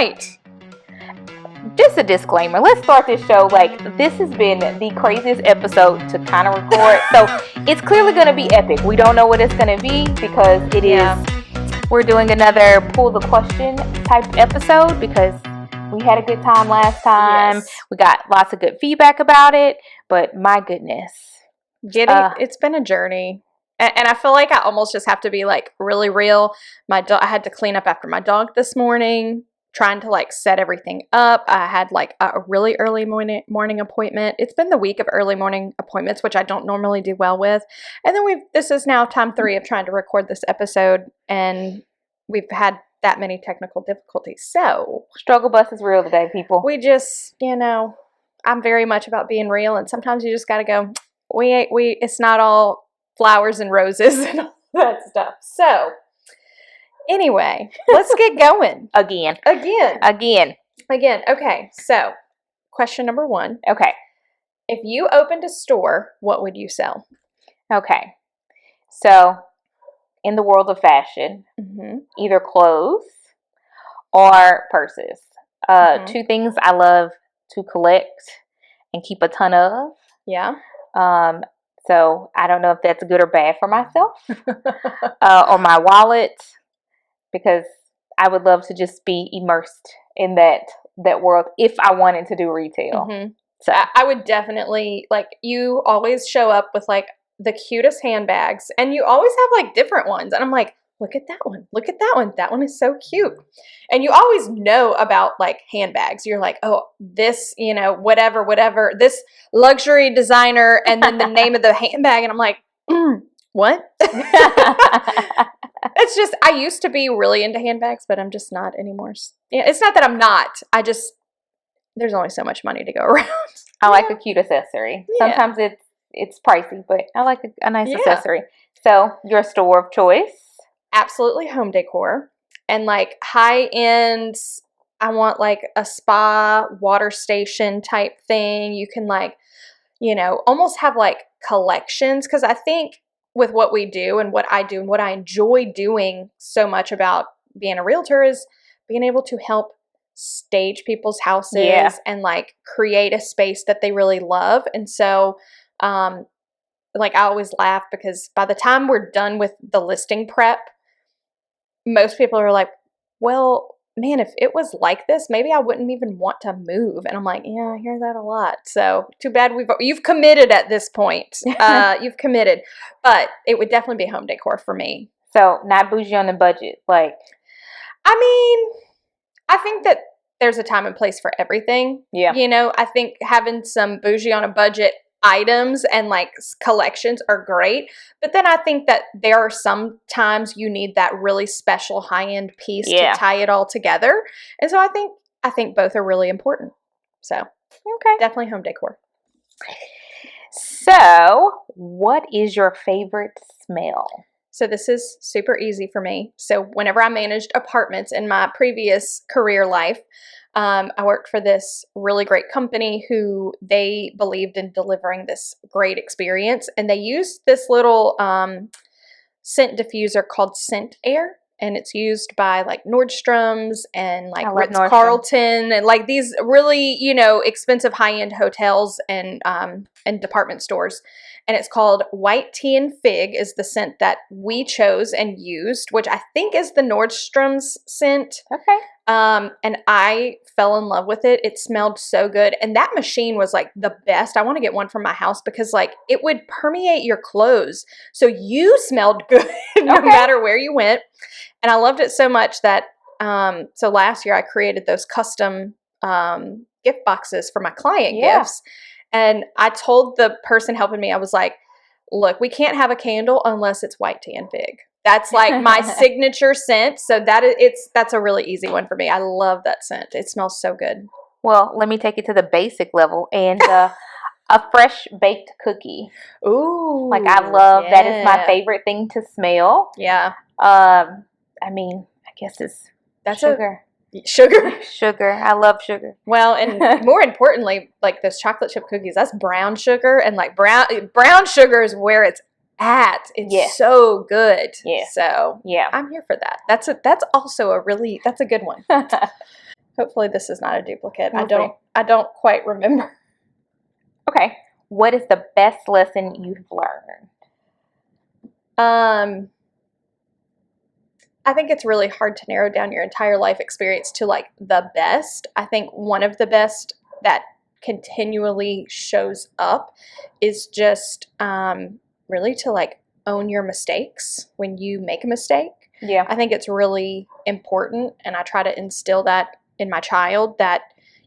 right. Just a disclaimer. Let's start this show. Like, this has been the craziest episode to kind of record. So it's clearly going to be epic. We don't know what it's going to be because it is. We're doing another pull the question type episode because we had a good time last time. Yes. We got lots of good feedback about it. But my goodness. It's been a journey. And I feel like I almost just have to be like really real. I had to clean up after my dog this morning. Trying to like set everything up. I had like a really early morning appointment. It's been the week of early morning appointments, which I don't normally do well with. And then this is now time 3 of trying to record this episode, and we've had that many technical difficulties. So struggle bus is real today, people. We just, I'm very much about being real, and sometimes you just got to go. It's not all flowers and roses and all that stuff. So. Anyway, let's get going. Again. Okay, so question number 1. Okay. If you opened a store, what would you sell? Okay. So, in the world of fashion, either clothes or purses. 2 things I love to collect and keep a ton of. Yeah. So, I don't know if that's good or bad for myself. Or my wallet. Because I would love to just be immersed in that world if I wanted to do retail. So I would definitely, like, you always show up with like the cutest handbags, and you always have like different ones. And I'm like, look at that one. Look at that one. That one is so cute. And you always know about like handbags. You're like, oh, this, whatever, this luxury designer, and then the name of the handbag. And I'm like, what? It's just, I used to be really into handbags, but I'm just not anymore. Yeah, it's not that I'm not. There's only so much money to go around. I like a cute accessory. Yeah. Sometimes it's pricey, but I like a nice accessory. So, your store of choice? Absolutely home decor. And like high end, I want like a spa, water station type thing. You can like, almost have like collections. Because I think with what we do and what I do and what I enjoy doing so much about being a realtor is being able to help stage people's houses and like create a space that they really love. And so, like I always laugh because by the time we're done with the listing prep, most people are like, well, man, if it was like this, maybe I wouldn't even want to move. And I'm like, yeah, I hear that a lot. So too bad you've committed at this point. You've committed. But it would definitely be home decor for me. So not bougie on the budget. Like, I think that there's a time and place for everything. Yeah. I think having some bougie on a budget items and like collections are great, but then I think that there are some times you need that really special high-end piece to tie it all together. And so I think both are really important. So definitely home decor. So what is your favorite smell? So this is super easy for me. So whenever I managed apartments in my previous career life, I worked for this really great company who they believed in delivering this great experience. And they used this little scent diffuser called Scent Air. And it's used by like Nordstrom's and like Ritz-Carlton and like these really, expensive high-end hotels and department stores. And it's called White Tea and Fig is the scent that we chose and used, which I think is the Nordstrom's scent. Okay. And I fell in love with it. It smelled so good. And that machine was like the best. I want to get one for my house because like it would permeate your clothes. So you smelled good no matter where you went. And I loved it so much that, so last year I created those custom gift boxes for my client gifts. And I told the person helping me, I was like, look, we can't have a candle unless it's white tea and fig. That's like my signature scent. So that's a really easy one for me. I love that scent. It smells so good. Well, let me take it to the basic level and a fresh baked cookie. Ooh. Like I love that is my favorite thing to smell. Yeah. I guess that's sugar. Sugar. I love sugar. Well, and more importantly, like those chocolate chip cookies, that's brown sugar, and like brown sugar is where it's at. It's so good. Yeah. So I'm here for that. That's also that's a good one. Hopefully this is not a duplicate. We'll I don't quite remember. Okay. What is the best lesson you've learned? I think it's really hard to narrow down your entire life experience to like the best. I think one of the best that continually shows up is just really to like own your mistakes when you make a mistake. Yeah. I think it's really important, and I try to instill that in my child that,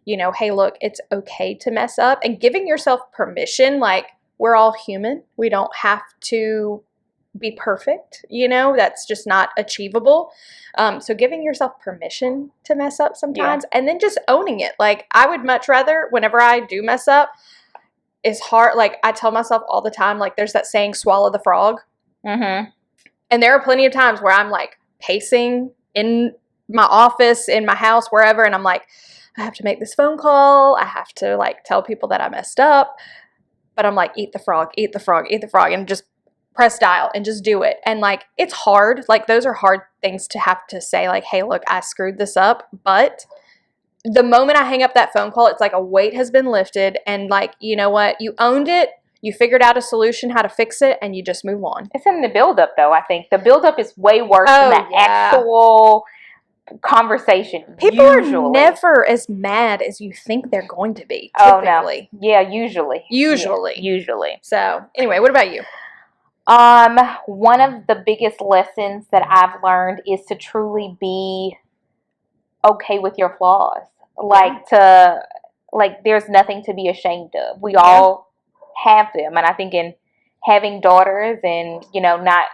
you know, hey, look, it's okay to mess up, and giving yourself permission. Like, we're all human. We don't have to be perfect, you know, that's just not achievable. So giving yourself permission to mess up sometimes, and then just owning it. Like, I would much rather, whenever I do mess up, it's hard. Like, I tell myself all the time, like, there's that saying, swallow the frog. Mm-hmm. And there are plenty of times where I'm like pacing in my office, in my house, wherever, and I'm like, I have to make this phone call. I have to like tell people that I messed up. But I'm like, eat the frog, eat the frog, eat the frog, and just press dial and just do it. And like, it's hard. Like, those are hard things to have to say, like, hey, look, I screwed this up. But the moment I hang up that phone call, it's like a weight has been lifted, and like, you know what? You owned it. You figured out a solution, how to fix it, and you just move on. It's in the build-up, though, I think. The build-up is way worse than the actual conversation. People are never as mad as you think they're going to be, typically. Oh, no. Yeah, usually. Usually. Yeah, usually. So, anyway, what about you? One of the biggest lessons that I've learned is to truly be okay with your flaws. Like, there's nothing to be ashamed of. We all have them. And I think in having daughters and, you know, not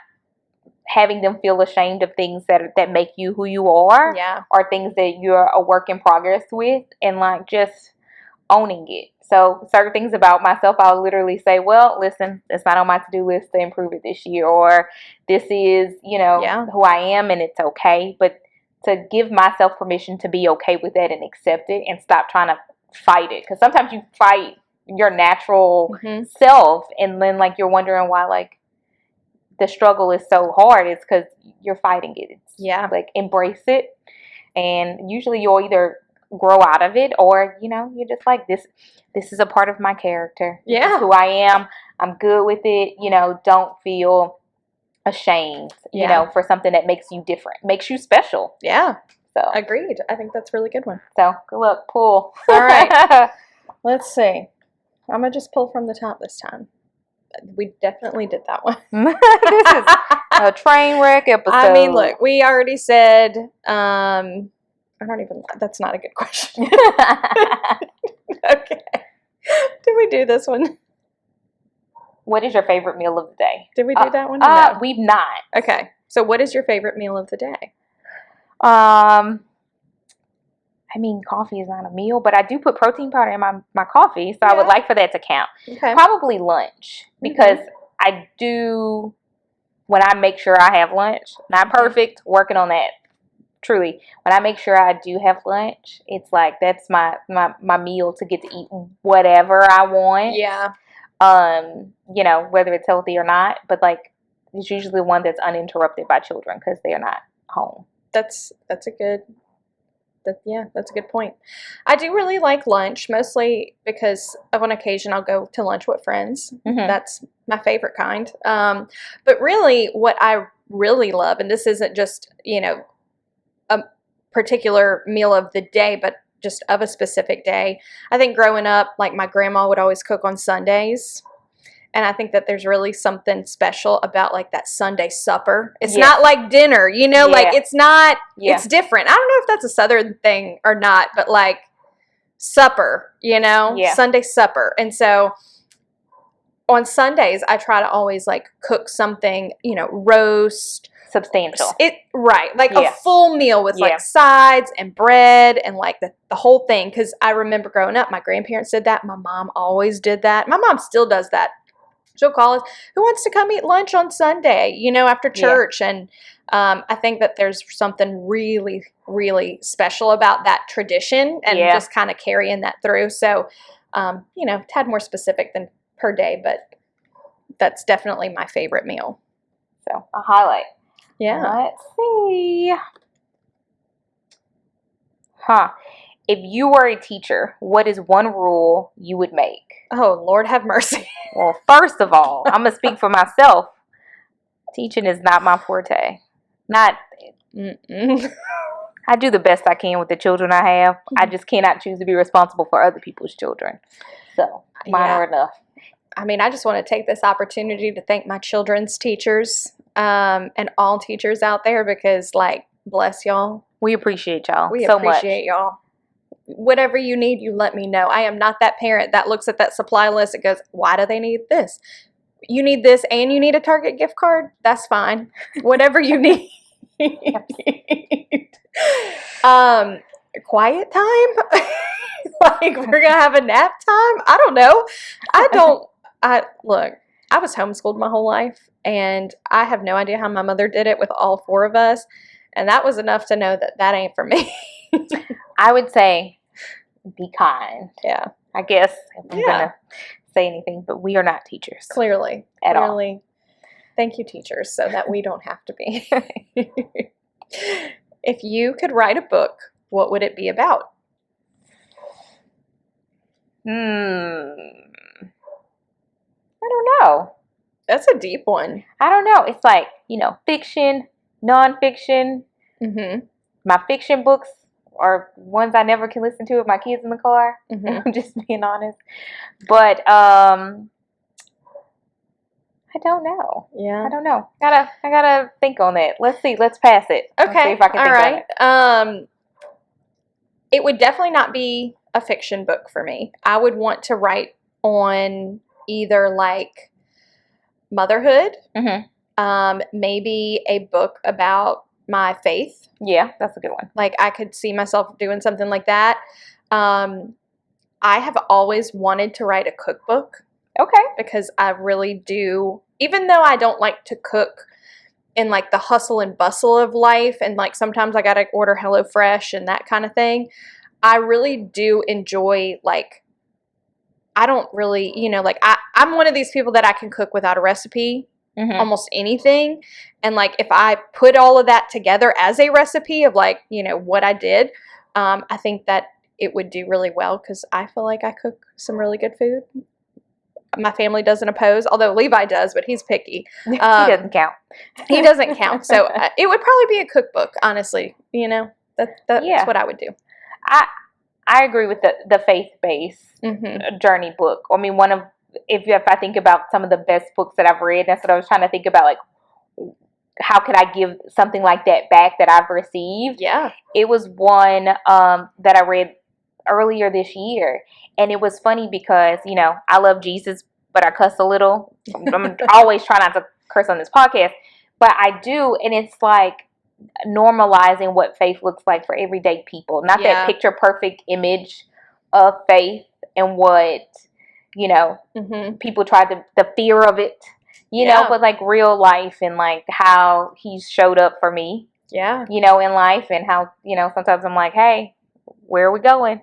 having them feel ashamed of things that make you who you are, or things that you're a work in progress with, and like just owning it. So certain things about myself, I'll literally say, well, listen, it's not on my to-do list to improve it this year, or this is, you know, who I am, and it's okay. But to give myself permission to be okay with that and accept it, and stop trying to fight it. Because sometimes you fight your natural self, and then like you're wondering why like the struggle is so hard. It's because you're fighting it. It's like, embrace it, and usually you'll either grow out of it, or, you know, you're just like, this is a part of my character. This is who I am. I'm good with it. You know, don't feel ashamed, you know, for something that makes you different, makes you special. So Agreed. I think that's a really good one. So good luck, pull. All right. Let's see. I'm going to just pull from the top this time. We definitely did that one. This is a train wreck episode. I mean, look, we already said, I don't even, that's not a good question. Okay. Did we do this one? What is your favorite meal of the day? Did we do that one? No? We've not. Okay. So what is your favorite meal of the day? I mean, coffee is not a meal, but I do put protein powder in my coffee, so I would like for that to count. Okay. Probably lunch, because I do, when I make sure I have lunch, not perfect, working on that, truly. When I make sure I do have lunch, it's like, that's my meal to get to eat whatever I want. Yeah. You know, whether it's healthy or not, but like, it's usually one that's uninterrupted by children because they're not home. That's a good point. I do really like lunch, mostly because of on occasion I'll go to lunch with friends. That's my favorite kind. But really what I really love, and this isn't just, you know, a particular meal of the day, but just of a specific day. I think growing up, like, my grandma would always cook on Sundays. And I think that there's really something special about like that Sunday supper. It's not like dinner, you know, like it's not, it's different. I don't know if that's a Southern thing or not, but like supper, you know, Sunday supper. And so on Sundays, I try to always like cook something, you know, roast. Substantial. Like a full meal with like sides and bread and like the whole thing. Because I remember growing up, my grandparents did that. My mom always did that. My mom still does that. She'll call us, who wants to come eat lunch on Sunday, you know, after church. And I think that there's something really, really special about that tradition, and just kind of carrying that through. So, you know, tad more specific than per day, but that's definitely my favorite meal. So a highlight. Yeah. Let's see. if you were a teacher, what is one rule you would make? Oh, Lord have mercy. Well, first of all, I'm going to speak for myself. Teaching is not my forte. I do the best I can with the children I have. I just cannot choose to be responsible for other people's children. So, mine are enough. I mean, I just want to take this opportunity to thank my children's teachers and all teachers out there because, like, bless y'all. We appreciate y'all We so appreciate y'all. Whatever you need, you let me know. I am not that parent that looks at that supply list and goes, why do they need this? You need this and you need a Target gift card? That's fine. Whatever you need. Quiet time? Like, we're going to have a nap time? I don't know. Look, I was homeschooled my whole life, and I have no idea how my mother did it with all 4 of us, and that was enough to know that that ain't for me. I would say be kind. Yeah. I guess if I'm going to say anything, but we are not teachers. Clearly. At all. Thank you, teachers, so that we don't have to be. If you could write a book, what would it be about? I don't know. That's a deep one. I don't know. It's like, fiction, nonfiction. Mm-hmm. My fiction books are ones I never can listen to with my kids in the car. Mm-hmm. I'm just being honest. But I don't know. Yeah. I don't know. I gotta think on that. Let's see. Let's pass it. Okay. Let's see if I can think on it. It would definitely not be a fiction book for me. I would want to write on either like motherhood, maybe a book about my faith. Yeah, that's a good one. Like, I could see myself doing something like that. I have always wanted to write a cookbook. Okay. Because I really do, even though I don't like to cook in like the hustle and bustle of life, and like sometimes I gotta order HelloFresh and that kind of thing, I really do enjoy, like, I don't really, like, I'm one of these people that I can cook without a recipe, almost anything. And like, if I put all of that together as a recipe of like, what I did, I think that it would do really well because I feel like I cook some really good food. My family doesn't oppose, although Levi does, but he's picky. He doesn't count. He doesn't count. So it would probably be a cookbook, honestly. That's what I would do. I agree with the faith-based journey book. I mean, if I think about some of the best books that I've read, that's what I was trying to think about, like, how could I give something like that back that I've received? Yeah. It was one that I read earlier this year. And it was funny because, I love Jesus, but I cuss a little. I'm always trying not to curse on this podcast, but I do. And it's like normalizing what faith looks like for everyday people. Not that picture perfect image of faith and what, people try to, the fear of it, but like real life and like how he's showed up for me, in life, and how, sometimes I'm like, hey, where are we going?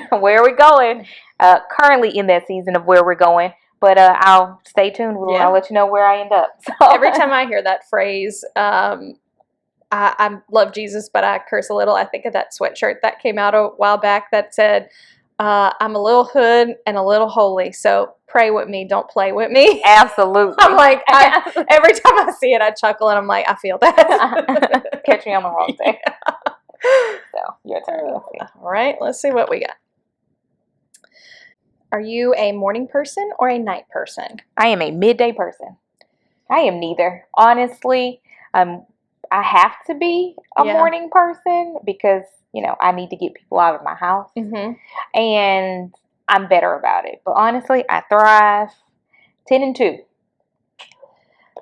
Where are we going? Currently in that season of where we're going, but I'll stay tuned. I'll let you know where I end up. So. Every time I hear that phrase, I love Jesus, but I curse a little. I think of that sweatshirt that came out a while back that said, I'm a little hood and a little holy, so pray with me, don't play with me. Absolutely. I'm like, every time I see it, I chuckle, and I'm like, I feel that. Catch me on the wrong day. So, your turn. All right, let's see what we got. Are you a morning person or a night person? I am a midday person. I am neither. Honestly, I have to be a morning person because, I need to get people out of my house. And I'm better about it. But honestly, I thrive 10 and 2.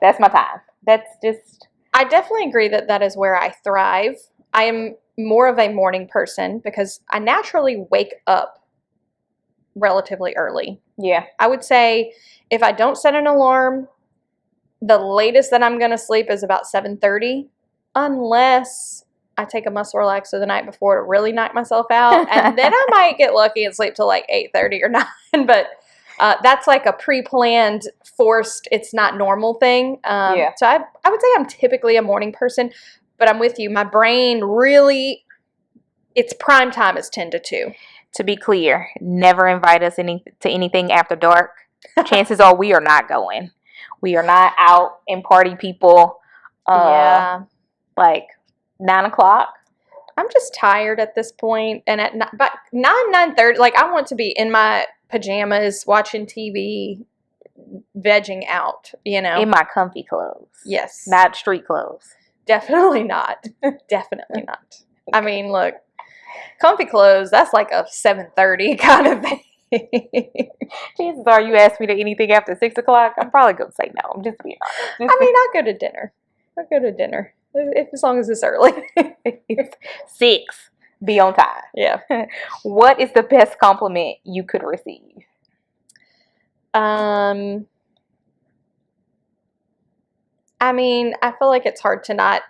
That's my time. That's just... I definitely agree that is where I thrive. I am more of a morning person because I naturally wake up relatively early. Yeah. I would say if I don't set an alarm, the latest that I'm going to sleep is about 7:30, unless I take a muscle relaxer the night before to really knock myself out, and then I might get lucky and sleep till like 8:30 or 9, but that's like a pre-planned, forced, it's not normal thing. So I would say I'm typically a morning person, but I'm with you. My brain really It's prime time is 10 to 2. To be clear, never invite us to anything after dark. Chances are we are not going. We are not out and party people. Yeah. Like 9 o'clock. I'm just tired at this point, and but 9:30, like I want to be in my pajamas watching TV, vegging out, In my comfy clothes. Yes. Not street clothes. Definitely not. Definitely not. I mean, look, comfy clothes, that's like a 7:30 kind of thing. Chances are you ask me to anything after 6 o'clock, I'm probably going to say no. I'm just being honest. I mean, I'll go to dinner. As long as it's early. 6. Be on time. Yeah. What is the best compliment you could receive? I mean, I feel like it's hard to not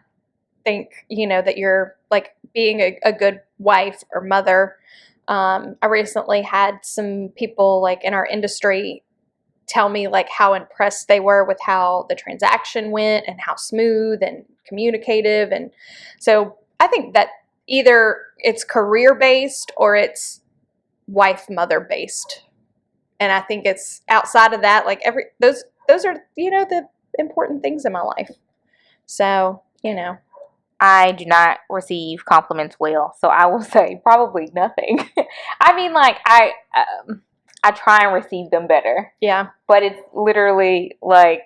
think, that you're like being a good wife or mother. I recently had some people like in our industry tell me like how impressed they were with how the transaction went and how smooth and communicative. And so I think that either it's career based or it's wife mother based. And I think it's outside of that, like those are, the important things in my life. So, I do not receive compliments well, so I will say probably nothing. I mean, like I try and receive them better. Yeah. But it's literally like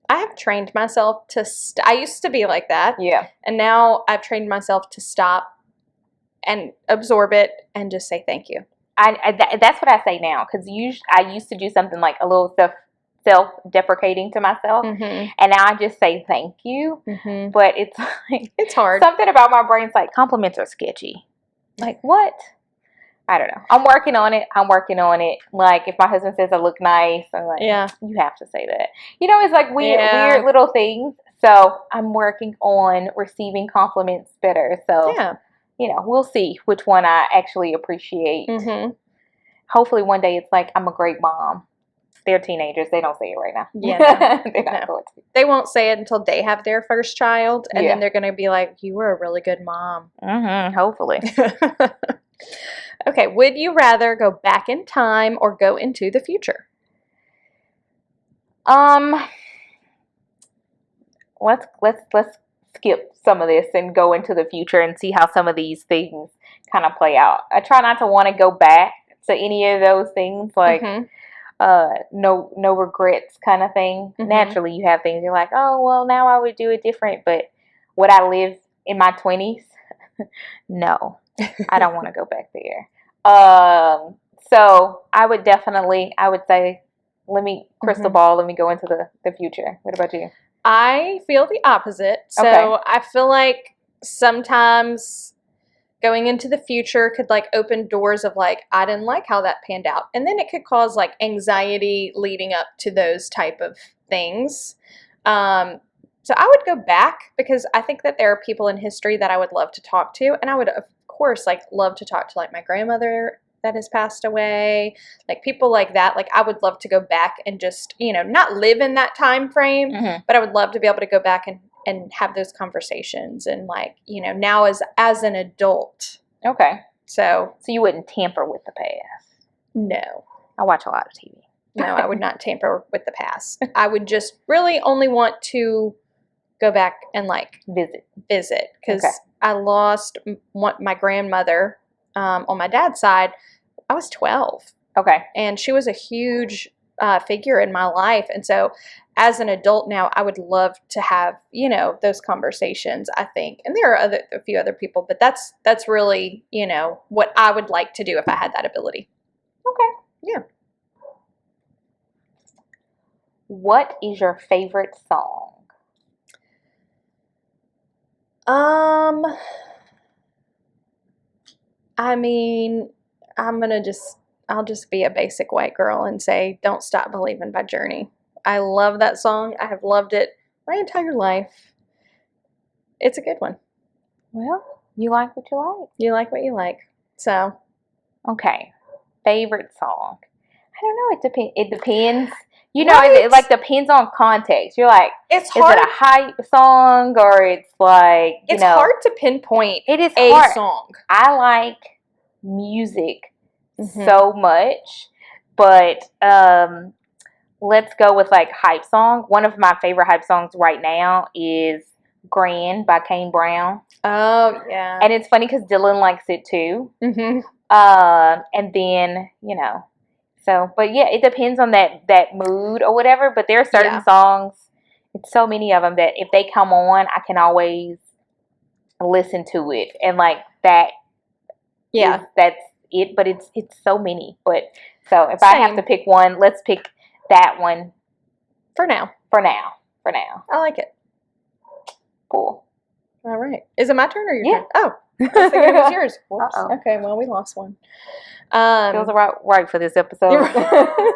I have trained myself to I used to be like that. Yeah. And now I've trained myself to stop and absorb it and just say thank you. That's what I say now, because I used to do something like a little self-deprecating to myself, Mm-hmm. and now I just say thank you. Mm-hmm. But it's like it's hard. Something about my brain's like compliments are sketchy. Like what? I don't know. I'm working on it. Like if my husband says I look nice, I'm like, yeah, you have to say that. It's like weird little things. So I'm working on receiving compliments better. So yeah. We'll see which one I actually appreciate. Mm-hmm. Hopefully one day it's like, I'm a great mom. They're teenagers. They don't say it right now. Yeah, They're not going to. They won't say it until they have their first child. And then they're going to be like, you were a really good mom. Mm-hmm, hopefully. Okay. Would you rather go back in time or go into the future? Let's skip some of this and go into the future and see how some of these things kind of play out. I try not to want to go back to any of those things, like no regrets kind of thing. Mm-hmm. Naturally, you have things you're like, oh well, now I would do it different. But would I live in my 20s? No, I don't want to go back there. So I would say, let me crystal ball. Let me go into the future. What about you? I feel the opposite. So I feel like sometimes going into the future could like open doors of like, I didn't like how that panned out. And then it could cause like anxiety leading up to those type of things. So I would go back because I think that there are people in history that I would love to talk to. And I would, of course, like love to talk to like my grandmother that has passed away, like people like that. Like I would love to go back and just, not live in that time frame, but I would love to be able to go back and have those conversations and like, now as an adult. Okay. So you wouldn't tamper with the past? No. I watch a lot of TV. No, I would not tamper with the past. I would just really only want to go back and like visit because I lost my grandmother on my dad's side. I was 12. Okay. And she was a huge figure in my life. And so as an adult now, I would love to have, those conversations, I think. And there are a few other people, but that's really, what I would like to do if I had that ability. Okay. Yeah. What is your favorite song? I mean, I'll just be a basic white girl and say, Don't Stop Believin' by Journey. I love that song. I have loved it my entire life. It's a good one. Well, you like what you like. You like what you like. So. Okay. Favorite song. I don't know. It depends. You know, Right? it like depends on context. You're like, It's is hard. it a hype song or it's like, It's hard to pinpoint it is a hard. song. I like music Mhm. so much, but let's go with like hype song. One of my favorite hype songs right now is Grand by Kane Brown. Oh, yeah. And it's funny because Dylan likes it too. Mm-hmm. And then, so, but yeah, it depends on that mood or whatever. But there are certain songs, it's so many of them that if they come on, I can always listen to it. And like that, that's it. But it's so many. But so if I have to pick one, let's pick that one. For now. I like it. Cool. All right. Is it my turn or your turn? Oh, I was thinking it was yours. Whoops. Uh-oh. Okay, well, we lost one. Feels right for this episode.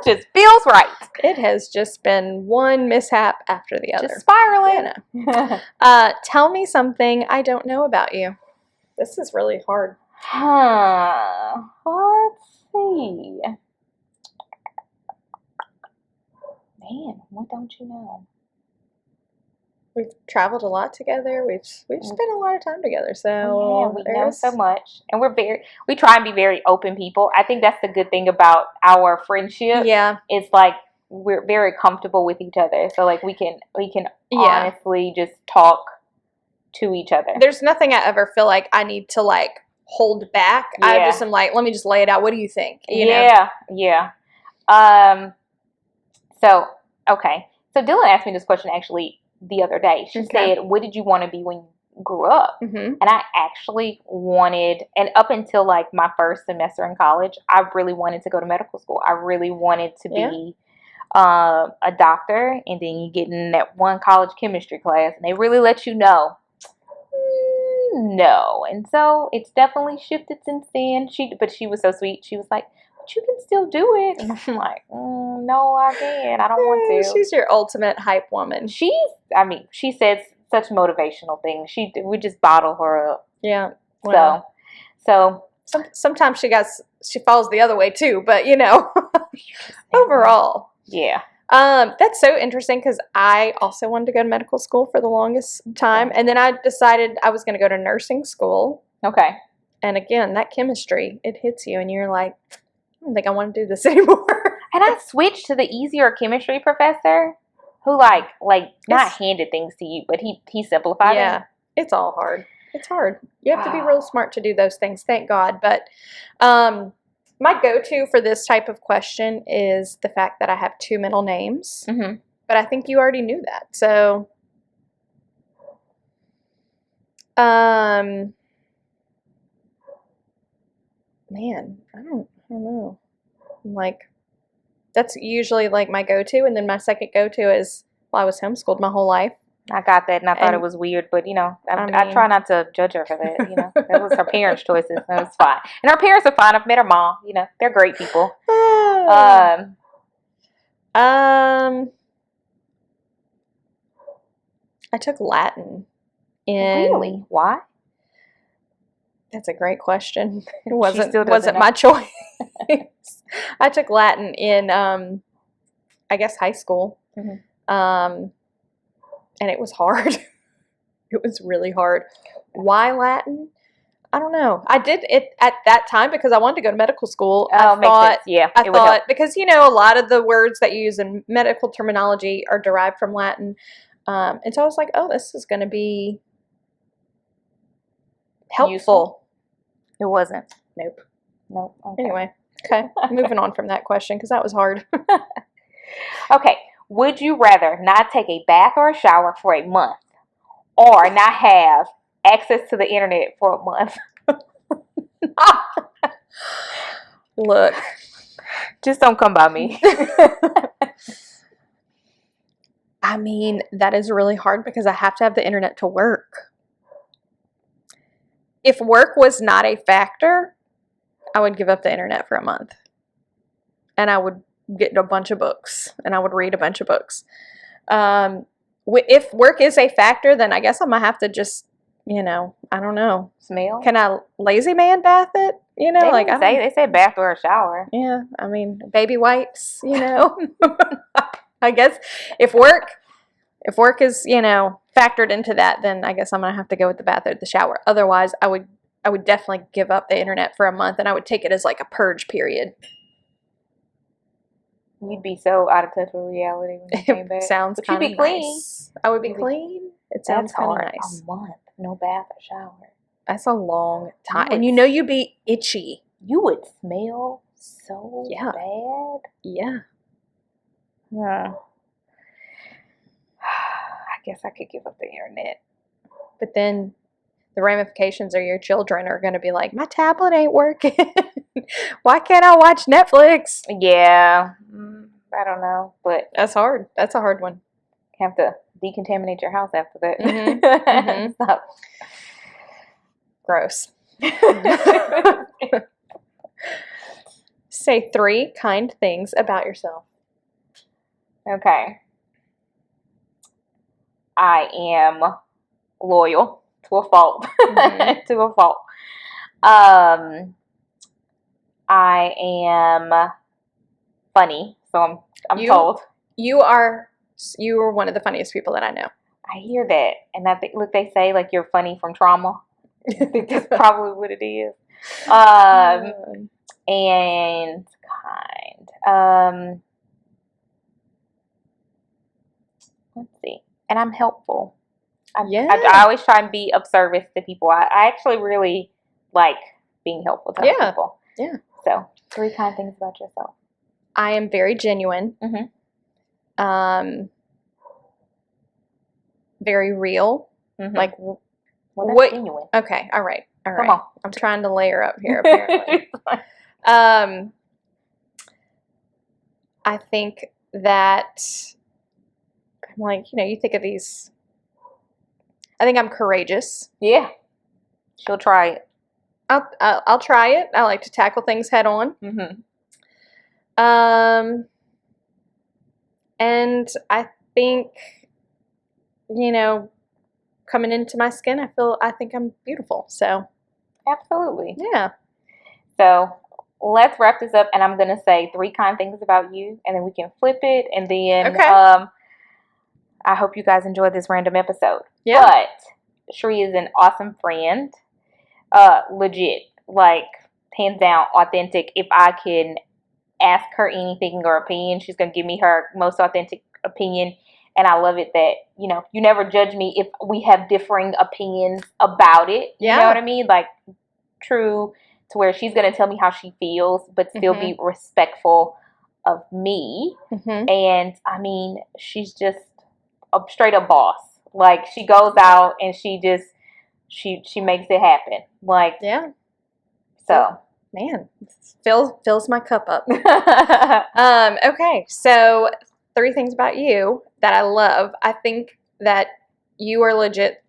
Just feels right. It has just been one mishap after the other. Just spiraling. Tell me something I don't know about you. This is really hard. Let's see. Man, what don't you know? We've traveled a lot together. We've spent a lot of time together. So we know so much, and we try and be very open people. I think that's the good thing about our friendship. Yeah, it's like we're very comfortable with each other. So like we can honestly just talk to each other. There's nothing I ever feel like I need to like hold back. Yeah. I just am like, let me just lay it out. What do you think? You know? So okay. So Dylan asked me this question actually the other day. She said, what did you want to be when you grew up? Mm-hmm. And I actually wanted, and up until like my first semester in college, I really wanted to go to medical school. I really wanted to be a doctor. And then you get in that one college chemistry class and they really let you know, no. And so it's definitely shifted since then. But she was so sweet. She was like, but you can still do it. And I'm like, no, I can't. I don't want to. She's your ultimate hype woman. She says such motivational things. We just bottle her up. Yeah. Well, so sometimes she falls the other way too, but overall. Yeah. That's so interesting because I also wanted to go to medical school for the longest time. And then I decided I was going to go to nursing school. Okay. And again, that chemistry, it hits you and you're like, I don't think I want to do this anymore. And I switched to the easier chemistry professor who not handed things to you, but he simplified it. Yeah. It's all hard. It's hard. You have to be real smart to do those things, thank God. But my go-to for this type of question is the fact that I have 2 middle names. Mm-hmm. But I think you already knew that. So, man, I don't know. Like, that's usually like my go-to. And then my second go-to is, I was homeschooled my whole life. I got that, and I thought it was weird, but I try not to judge her for that. That was her parents' choices, so it's fine. And her parents are fine. I've met her mom. They're great people. I took Latin. Really? Why? That's a great question. It wasn't know. My choice. I took Latin in, I guess, high school. Mm-hmm. And it was hard. It was really hard. Why Latin? I don't know. I did it at that time because I wanted to go to medical school. I thought because a lot of the words that you use in medical terminology are derived from Latin. And so I was like, oh, this is going to be helpful. Useful. It wasn't. Nope. Okay. Anyway, okay. Moving on from that question because that was hard. Okay. Would you rather not take a bath or a shower for a month or not have access to the internet for a month? Look. Just don't come by me. I mean, that is really hard because I have to have the internet to work. If work was not a factor, I would give up the internet for a month. And I would get a bunch of books and I would read a bunch of books. If work is a factor, then I guess I'm gonna have to just, I don't know. Smell? Can I lazy man bath it? They Like didn't say, they said bath or a shower. Yeah, I mean, baby wipes, I guess if work is, factored into that, then I guess I'm going to have to go with the bath or the shower. Otherwise, I would definitely give up the internet for a month, and I would take it as like a purge period. You'd be so out of touch with reality when you came back. Sounds but kind you'd of be clean. nice. I would be clean. It sounds kind of nice. A month, no bath or shower. That's a long time. And you'd be itchy. You would smell so bad. Yeah. Yeah. I guess I could give up the internet. But then the ramifications are your children are going to be like, my tablet ain't working. Why can't I watch Netflix? Yeah. I don't know. But that's hard. That's a hard one. You have to decontaminate your house after that. Mm-hmm. Stop. Gross. Say 3 kind things about yourself. Okay. I am loyal to a fault. Mm-hmm. To a fault. I am funny, so I'm told. You are one of the funniest people that I know. I hear that, and I think, look, they say like you're funny from trauma. I think that's probably what it is. And kind. Let's see. And I'm helpful. I always try and be of service to people. I actually really like being helpful to other people. Yeah. So 3 kind things about yourself. I am very genuine. Mm-hmm. Very real. Mm-hmm. Like what? Genuine. Okay. All right. Come on. I'm trying to layer up here. Apparently. I think that I'm like, you think of these. I think I'm courageous. Yeah. She'll try it. I'll try it. I like to tackle things head on. Mm-hmm. And I think, coming into my skin, I think I'm beautiful. So. Absolutely. Yeah. So let's wrap this up, and I'm going to say 3 kind things about you, and then we can flip it, and then I hope you guys enjoyed this random episode. Yeah. But Cherie is an awesome friend. Legit. Like, hands down, authentic. If I can ask her anything or opinion, she's going to give me her most authentic opinion. And I love it that, you never judge me if we have differing opinions about it. You know what I mean? Like, true to where she's going to tell me how she feels, but still be respectful of me. Mm-hmm. And, I mean, she's just a straight up boss. Like, she goes out and she makes it happen. Like, yeah. So, man, fills my cup up. Okay, so 3 things about you that I love. I think that you are legit.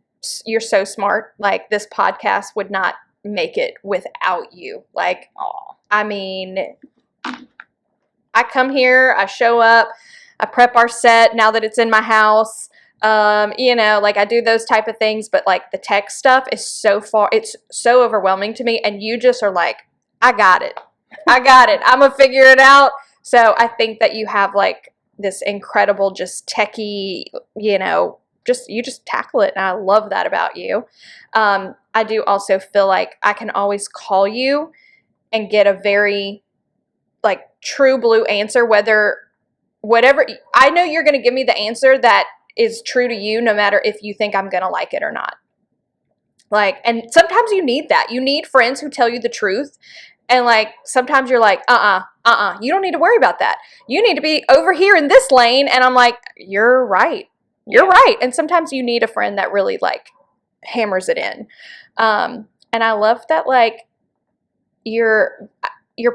You're so smart. Like, this podcast would not make it without you. Like, I mean, I come here, I show up, I prep our set now that it's in my house. Like, I do those type of things, but like the tech stuff is it's so overwhelming to me. And you just are like, I got it. I'm going to figure it out. So I think that you have like this incredible, just techie, you just tackle it. And I love that about you. I do also feel like I can always call you and get a very like true blue answer, whatever, I know you're going to give me the answer that is true to you, no matter if you think I'm going to like it or not. Like, and sometimes you need that. You need friends who tell you the truth. And like, sometimes you're like, you don't need to worry about that. You need to be over here in this lane. And I'm like, you're right. You're right. And sometimes you need a friend that really like hammers it in. And I love that, like, your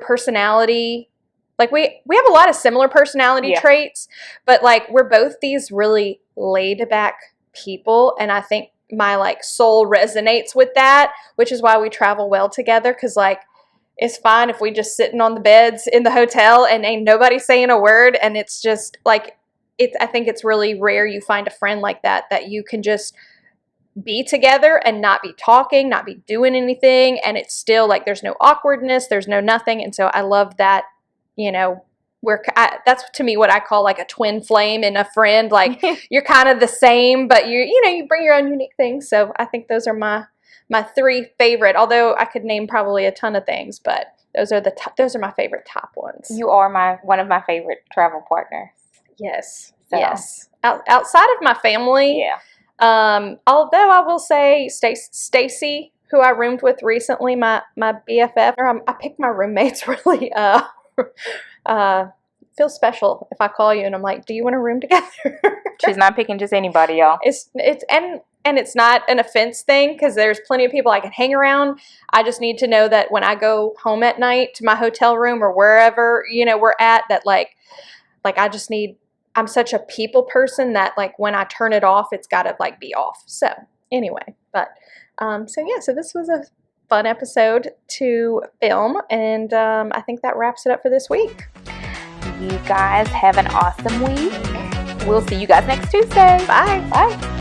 personality, like we have a lot of similar personality traits, but like we're both these really laid back people. And I think my like soul resonates with that, which is why we travel well together. Cause like, it's fine if we just sitting on the beds in the hotel and ain't nobody saying a word. And it's just like, I think it's really rare you find a friend like that you can just be together and not be talking, not be doing anything, and it's still like there's no awkwardness, there's no nothing. And so I love that, you know, that's to me what I call like a twin flame in a friend. Like you're kind of the same, but you bring your own unique things. So I think those are my three favorite, although I could name probably a ton of things, but those are my favorite top ones. You are one of my favorite travel partners. Yes. So. Yes. Outside of my family, yeah. Although I will say Stacy, who I roomed with recently, my BFF, I pick my roommates really feel special if I call you and I'm like, do you want to room together? She's not picking just anybody, y'all. And it's not an offense thing, because there's plenty of people I can hang around. I just need to know that when I go home at night to my hotel room or wherever, we're at, that like I'm such a people person that like when I turn it off, it's got to like be off. So anyway, but so this was a fun episode to film, and I think that wraps it up for this week. You guys have an awesome week. We'll see you guys next Tuesday. Bye. Bye.